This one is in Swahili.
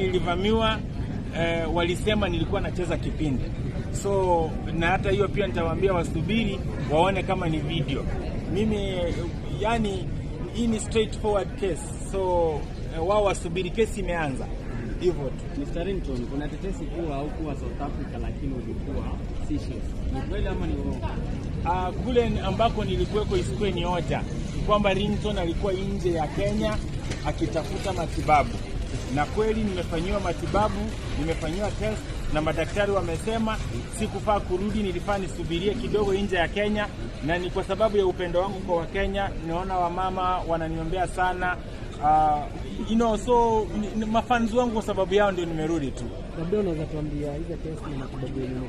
Nilivamiwa, walisema nilikuwa nacheza kipindi. So na hata hiyo pia nitawaambia wasubiri waone kama ni video. Mimi yani hii ni straightforward case. So wao wasubiri, kesi imeanza. Hivyo tu. Mr. Ringtone, kuna tetesi kuwa au kuwa South Africa lakini ulikuwa Seychelles. Ni kweli ama ni uongo? Kule ambako nilikuweko isikuwe ni hoja kwamba Ringtone alikuwa nje ya Kenya akitafuta matibabu. Na kweli nimefanyiwa matibabu, nimefanyiwa test na madaktari wamesema sikufaa kurudi, nilifaa nisubirie kidogo nje ya Kenya, na ni kwa sababu ya upendo wangu kwa Wakenya. Naona wamama wananiombea sana. So mafans wangu kwa sababu yao ndio nimerudi tu. Labda unaweza tuambia hizo test na matibabu yenyewe.